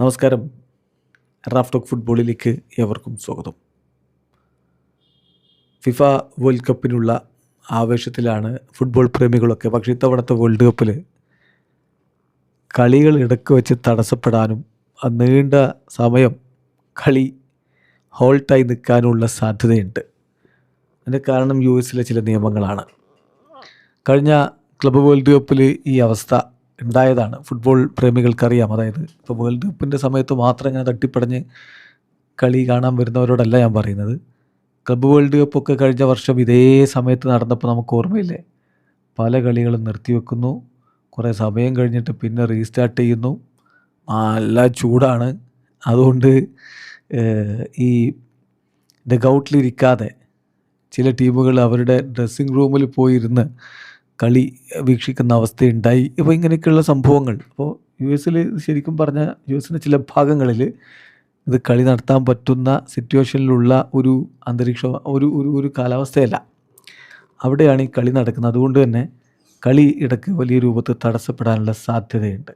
നമസ്കാരം. Raf talk ഫുട്ബോളിലേക്ക് ഏവർക്കും സ്വാഗതം. ഫിഫ വേൾഡ് കപ്പിനുള്ള ആവേശത്തിലാണ് ഫുട്ബോൾ പ്രേമികളൊക്കെ. പക്ഷേ ഇത്തവണത്തെ വേൾഡ് കപ്പിൽ കളികൾ ഇടയ്ക്ക് വെച്ച് തടസ്സപ്പെടാനും നീണ്ട സമയം കളി ഹോൾട്ടായി നിൽക്കാനുള്ള സാധ്യതയുണ്ട്. അതിൻ്റെ കാരണം US ചില നിയമങ്ങളാണ്. കഴിഞ്ഞ ക്ലബ്ബ് വേൾഡ് കപ്പിൽ ഈ അവസ്ഥ ഉണ്ടായതാണ്. ഫുട്ബോൾ പ്രേമികൾക്കറിയാം. അതായത് ഇപ്പോൾ വേൾഡ് കപ്പിൻ്റെ സമയത്ത് മാത്രം ഇങ്ങനെ തട്ടിപ്പടഞ്ഞ് കളി കാണാൻ വരുന്നവരോടല്ല ഞാൻ പറയുന്നത്. ക്ലബ്ബ് വേൾഡ് കപ്പൊക്കെ കഴിഞ്ഞ വർഷം ഇതേ സമയത്ത് നടന്നപ്പോൾ നമുക്ക് ഓർമ്മയില്ലേ, പല കളികളും നിർത്തിവെക്കുന്നു, കുറേ സമയം കഴിഞ്ഞിട്ട് പിന്നെ റീസ്റ്റാർട്ട് ചെയ്യുന്നു. നല്ല ചൂടാണ്. അതുകൊണ്ട് ഈ ഡഗൗട്ടിലിരിക്കാതെ ചില ടീമുകൾ അവരുടെ ഡ്രസ്സിങ് റൂമിൽ പോയിരുന്ന് കളി വീക്ഷിക്കുന്ന അവസ്ഥയുണ്ടായി. ഇപ്പോൾ ഇങ്ങനെയൊക്കെയുള്ള സംഭവങ്ങൾ അപ്പോൾ US ശരിക്കും പറഞ്ഞാൽ US ചില ഭാഗങ്ങളിൽ ഇത് കളി നടത്താൻ പറ്റുന്ന സിറ്റുവേഷനിലുള്ള ഒരു അന്തരീക്ഷം, ഒരു കാലാവസ്ഥയല്ല. അവിടെയാണ് ഈ കളി നടക്കുന്നത്. അതുകൊണ്ട് തന്നെ കളി ഇടയ്ക്ക് വലിയ രൂപത്തിൽ തടസ്സപ്പെടാനുള്ള സാധ്യതയുണ്ട്.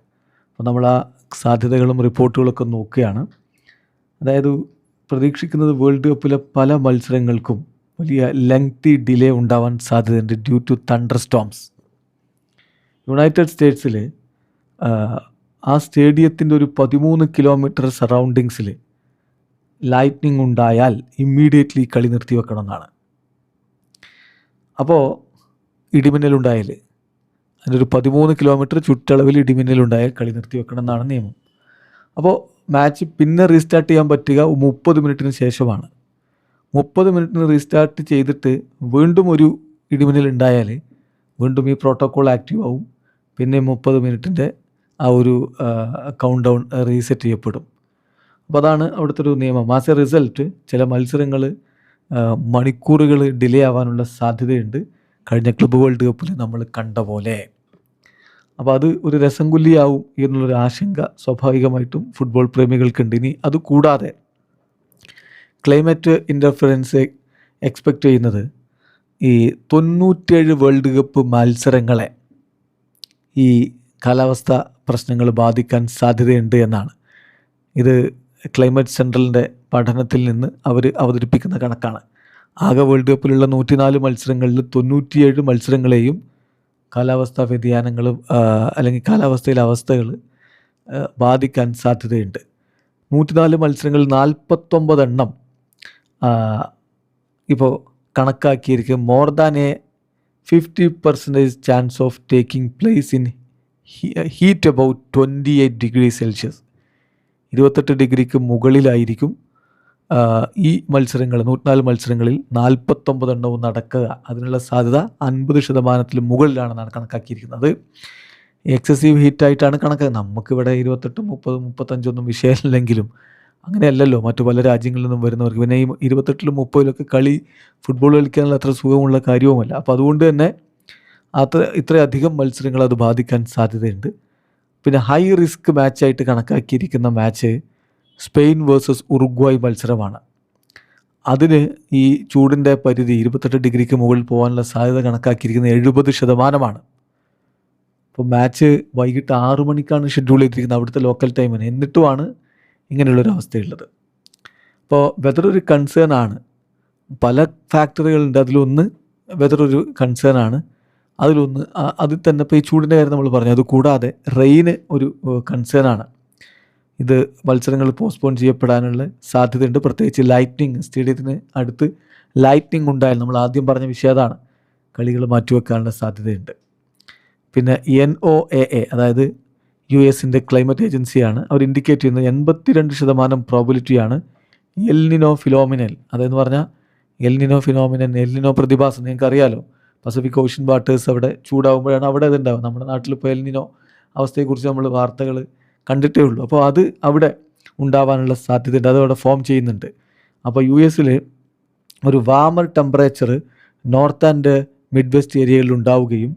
അപ്പോൾ നമ്മൾ ആ സാധ്യതകളും റിപ്പോർട്ടുകളൊക്കെ നോക്കുകയാണ്. അതായത് പ്രതീക്ഷിക്കുന്നത് വേൾഡ് കപ്പിലെ പല മത്സരങ്ങൾക്കും വലിയ ലെങ്തി ഡിലേ ഉണ്ടാവാൻ സാധ്യതയുണ്ട് due to thunderstorms. United സ്റ്റേറ്റ്സിൽ ആ സ്റ്റേഡിയത്തിൻ്റെ ഒരു 13 കിലോമീറ്റർ സറൗണ്ടിങ്സിൽ ലൈറ്റ്നിങ് ഉണ്ടായാൽ ഇമ്മീഡിയറ്റ്ലി കളി നിർത്തിവെക്കണമെന്നാണ്. അപ്പോൾ ഇടിമിന്നലുണ്ടായാൽ അതിൻ്റെ ഒരു 13 കിലോമീറ്റർ ചുറ്റളവിൽ ഇടിമിന്നലുണ്ടായാൽ കളി നിർത്തിവെക്കണം എന്നാണ് നിയമം. അപ്പോൾ മാച്ച് പിന്നെ റീസ്റ്റാർട്ട് ചെയ്യാൻ പറ്റുക 30 മിനിറ്റിന് ശേഷമാണ്. 30 മിനിറ്റിന് റീസ്റ്റാർട്ട് ചെയ്തിട്ട് വീണ്ടും ഒരു ഇടിമിന്നൽ ഉണ്ടായാൽ വീണ്ടും ഈ പ്രോട്ടോക്കോൾ ആക്റ്റീവ് ആവും. പിന്നെ 30 മിനിറ്റിൻ്റെ ആ ഒരു കൗണ്ട് ഡൗൺ റീസെറ്റ് ചെയ്യപ്പെടും. അപ്പോൾ അതാണ് അവിടുത്തെ ഒരു നിയമം. ആസ് എ റിസൾട്ട് ചില മത്സരങ്ങൾ മണിക്കൂറുകൾ ഡിലേ ആവാനുള്ള സാധ്യതയുണ്ട്, കഴിഞ്ഞ ക്ലബ്ബ് വേൾഡ് കപ്പിൽ നമ്മൾ കണ്ട പോലെ. അപ്പോൾ അത് ഒരു രസംകൊല്ലിയാവും എന്നുള്ളൊരു ആശങ്ക സ്വാഭാവികമായിട്ടും ഫുട്ബോൾ പ്രേമികൾക്കുണ്ട്. ഇനി അതുകൂടാതെ ക്ലൈമറ്റ് ഇൻ്റർഫറൻസ് എക്സ്പെക്റ്റ് ചെയ്യുന്നത് ഈ 97 വേൾഡ് കപ്പ് മത്സരങ്ങളെ ഈ കാലാവസ്ഥ പ്രശ്നങ്ങൾ ബാധിക്കാൻ സാധ്യതയുണ്ട് എന്നാണ്. ഇത് ക്ലൈമറ്റ് സെൻട്രലിൻ്റെ പഠനത്തിൽ നിന്ന് അവർ അവതരിപ്പിക്കുന്ന കണക്കാണ്. ആകെ വേൾഡ് കപ്പിലുള്ള 104 മത്സരങ്ങളിൽ 97 മത്സരങ്ങളെയും കാലാവസ്ഥാ വ്യതിയാനങ്ങളും അല്ലെങ്കിൽ കാലാവസ്ഥയിലെ അവസ്ഥകൾ ബാധിക്കാൻ സാധ്യതയുണ്ട്. 104 മത്സരങ്ങളിൽ 49 എണ്ണം ഇപ്പോൾ കണക്കാക്കിയിരിക്കും more than a 50% chance of taking place in heat about 28 degree Celsius. 28 ഡിഗ്രിക്ക് മുകളിലായിരിക്കും ഈ മത്സരങ്ങൾ. 104 മത്സരങ്ങളിൽ 49 എണ്ണവും നടക്കുക. അതിനുള്ള സാധ്യത 50% മുകളിലാണെന്നാണ് കണക്കാക്കിയിരിക്കുന്നത്. എക്സസീവ് ഹീറ്റായിട്ടാണ് കണക്ക്. നമുക്കിവിടെ 28, 30, 35 വിഷയമില്ലെങ്കിലും അങ്ങനെയല്ലല്ലോ മറ്റു പല രാജ്യങ്ങളിൽ നിന്നും വരുന്നവർക്ക്. പിന്നെ ഈ 28, 30 കളി ഫുട്ബോൾ കളിക്കാനുള്ള അത്ര സുഖമുള്ള കാര്യവുമല്ല. അപ്പോൾ അതുകൊണ്ട് തന്നെ ഇത്രയധികം മത്സരങ്ങൾ അത് ബാധിക്കാൻ സാധ്യതയുണ്ട്. പിന്നെ ഹൈ റിസ്ക് മാച്ചായിട്ട് കണക്കാക്കിയിരിക്കുന്ന മാച്ച് സ്പെയിൻ വേഴ്സസ് ഉറുഗ്വായ് മത്സരമാണ്. അതിന് ഈ ചൂടിൻ്റെ പരിധി 28 ഡിഗ്രിക്ക് മുകളിൽ പോകാനുള്ള സാധ്യത കണക്കാക്കിയിരിക്കുന്നത് 70%. അപ്പോൾ മാച്ച് വൈകിട്ട് 6 മണിക്കാണ് ഷെഡ്യൂൾ ചെയ്തിരിക്കുന്നത് അവിടുത്തെ ലോക്കൽ ടൈമിന്. എന്നിട്ടുമാണ് ഇങ്ങനെയുള്ളൊരവസ്ഥയുള്ളത്. അപ്പോൾ വെതർ ഒരു കൺസേൺ ആണ്. പല ഫാക്ടറികളുണ്ട്. അതിലൊന്ന് വെതർ ഒരു കൺസേൺ ആണ്. അതിലൊന്ന് അതിൽ തന്നെ ഇപ്പോൾ ഈ ചൂടിൻ്റെ കാര്യം നമ്മൾ പറഞ്ഞു. അതുകൂടാതെ റെയിന് ഒരു കൺസേൺ ആണ്. ഇത് മത്സരങ്ങൾ പോസ്റ്റ്പോൺ ചെയ്യപ്പെടാനുള്ള സാധ്യതയുണ്ട്. പ്രത്യേകിച്ച് ലൈറ്റ്നിങ്, സ്റ്റേഡിയത്തിന് അടുത്ത് ലൈറ്റ്നിങ് ഉണ്ടായാൽ, നമ്മൾ ആദ്യം പറഞ്ഞ വിഷയം അതാണ്, കളികൾ മാറ്റിവെക്കാനുള്ള സാധ്യതയുണ്ട്. പിന്നെ NOAA അതായത് US ക്ലൈമറ്റ് ഏജൻസിയാണ്. അവർ ഇൻഡിക്കേറ്റ് ചെയ്യുന്നത് 82% പ്രോബിലിറ്റിയാണ് എൽനിനോ ഫിനോമിനൽ. അതെന്ന് പറഞ്ഞാൽ എൽനിനോ ഫിനോമിനൻ, എൽനിനോ പ്രതിഭാസം നിങ്ങൾക്കറിയാലോ. പസഫിക് ഓഷ്യൻ വാട്ടേഴ്സ് അവിടെ ചൂടാകുമ്പോഴാണ് അവിടെ അതുണ്ടാകും. നമ്മുടെ നാട്ടിലിപ്പോൾ എൽനിനോ അവസ്ഥയെക്കുറിച്ച് നമ്മൾ വാർത്തകൾ കണ്ടിട്ടേ ഉള്ളൂ. അപ്പോൾ അത് അവിടെ ഉണ്ടാവാനുള്ള സാധ്യതയുണ്ട്. അതവിടെ ഫോം ചെയ്യുന്നുണ്ട്. അപ്പോൾ US ഒരു warmer temperature north and mid west ഏരിയകളിൽ ഉണ്ടാവുകയും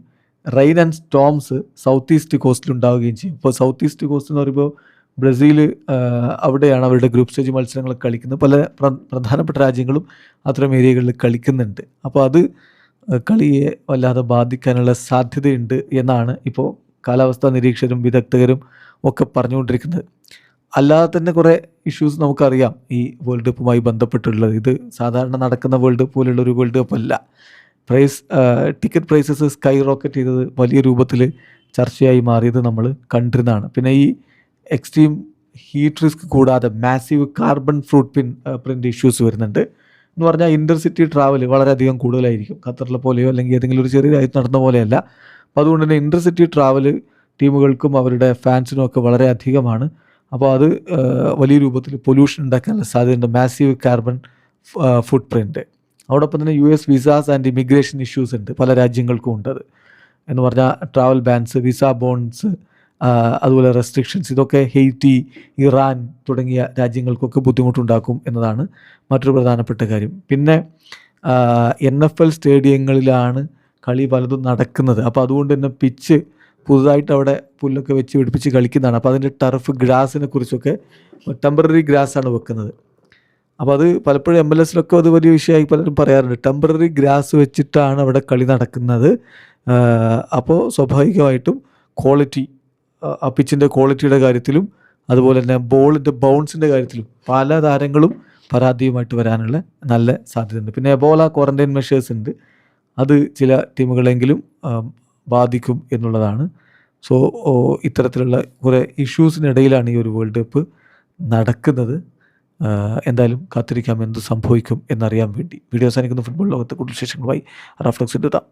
rain and storms south east കോസ്റ്റിൽ ഉണ്ടാവുകയും ചെയ്യും. ഇപ്പോൾ സൗത്ത് ഈസ്റ്റ് കോസ്റ്റ് എന്ന് പറയുമ്പോൾ ബ്രസീൽ, അവിടെയാണ് അവരുടെ ഗ്രൂപ്പ് സ്റ്റേജ് മത്സരങ്ങളൊക്കെ കളിക്കുന്നത്. പല പ്രധാനപ്പെട്ട രാജ്യങ്ങളും അത്തരം ഏരിയകളിൽ കളിക്കുന്നുണ്ട്. അപ്പോൾ അത് കളിയെ വല്ലാതെ ബാധിക്കാനുള്ള സാധ്യതയുണ്ട് എന്നാണ് ഇപ്പോൾ കാലാവസ്ഥാ നിരീക്ഷകരും വിദഗ്ധരും ഒക്കെ പറഞ്ഞുകൊണ്ടിരിക്കുന്നത്. അല്ലാതെ തന്നെ കുറേ ഇഷ്യൂസ് നമുക്കറിയാം ഈ വേൾഡ് കപ്പുമായി ബന്ധപ്പെട്ടുള്ളത്. ഇത് സാധാരണ നടക്കുന്ന വേൾഡ് കപ്പ് പോലുള്ള ഒരു വേൾഡ് കപ്പ് അല്ല. ടിക്കറ്റ് പ്രൈസസ് സ്കൈ റോക്കറ്റ് ചെയ്തത് വലിയ രൂപത്തിൽ ചർച്ചയായി മാറിയത് നമ്മൾ കണ്ടിരുന്നതാണ്. പിന്നെ ഈ എക്സ്ട്രീം ഹീറ്റ് റിസ്ക് കൂടാതെ മാസീവ് കാർബൺ പ്രിൻ്റ് ഇഷ്യൂസ് വരുന്നുണ്ട്. എന്ന് പറഞ്ഞാൽ ഇൻ്റർസിറ്റി ട്രാവൽ വളരെയധികം കൂടുതലായിരിക്കും. ഖത്തറിലെ പോലെയോ അല്ലെങ്കിൽ ഏതെങ്കിലും ഒരു ചെറിയ രാജ്യത്ത് നടന്ന പോലെയല്ല. അപ്പോൾ അതുകൊണ്ട് തന്നെ ഇൻ്റർസിറ്റി ട്രാവൽ ടീമുകൾക്കും അവരുടെ ഫാൻസിനും ഒക്കെ വളരെ അധികമാണ്. അപ്പോൾ അത് വലിയ രൂപത്തിൽ പൊല്യൂഷൻ ഉണ്ടാക്കാനുള്ള സാധ്യതയുണ്ട്. Massive carbon print. അതോടൊപ്പം തന്നെ US visas and immigration issues ഉണ്ട്, പല രാജ്യങ്ങൾക്കും ഉണ്ടത്. എന്ന് പറഞ്ഞാൽ ട്രാവൽ ബാൻസ്, വിസ ബോൺസ്, അതുപോലെ റെസ്ട്രിക്ഷൻസ്, ഇതൊക്കെ ഹെയ്റ്റി, ഇറാൻ തുടങ്ങിയ രാജ്യങ്ങൾക്കൊക്കെ ബുദ്ധിമുട്ടുണ്ടാക്കും എന്നതാണ് മറ്റൊരു പ്രധാനപ്പെട്ട കാര്യം. പിന്നെ NFL സ്റ്റേഡിയങ്ങളിലാണ് കളി പലതും നടക്കുന്നത്. അപ്പോൾ അതുകൊണ്ട് തന്നെ പിച്ച് പുതുതായിട്ട് അവിടെ പുല്ലൊക്കെ വെച്ച് പിടിപ്പിച്ച് കളിക്കുന്നതാണ്. അപ്പോൾ അതിൻ്റെ ടർഫ് ഗ്രാസിനെ കുറിച്ചൊക്കെ ടെമ്പററി ഗ്രാസാണ് വെക്കുന്നത്. അപ്പോൾ അത് പലപ്പോഴും MLS അത് വലിയ വിഷയമായി പലരും പറയാറുണ്ട്. ടെമ്പററി ഗ്രാസ് വെച്ചിട്ടാണ് അവിടെ കളി നടക്കുന്നത്. അപ്പോൾ സ്വാഭാവികമായിട്ടും ക്വാളിറ്റി, ആ പിച്ചിൻ്റെ ക്വാളിറ്റിയുടെ കാര്യത്തിലും അതുപോലെ തന്നെ ബോളിൻ്റെ ബൗൺസിൻ്റെ കാര്യത്തിലും പല താരങ്ങളും പരാതിയുമായിട്ട് വരാനുള്ള നല്ല സാധ്യതയുണ്ട്. പിന്നെ എബോള ക്വാറന്റൈൻ മെഷേഴ്സ് ഉണ്ട്, അത് ചില ടീമുകളെങ്കിലും ബാധിക്കും എന്നുള്ളതാണ്. സോ ഇത്തരത്തിലുള്ള കുറേ ഇഷ്യൂസിനിടയിലാണ് ഈ ഒരു വേൾഡ് കപ്പ് നടക്കുന്നത്. എന്തായാലും കാത്തിരിക്കാം എന്ത് സംഭവിക്കും എന്നറിയാൻ വേണ്ടി. വീഡിയോ അവസാനിക്കുന്ന ഫുട്ബോൾ ലോകത്തെ കൂടുതൽ വിശേഷങ്ങളുമായി റഫ്ലക്സ് എത്താം.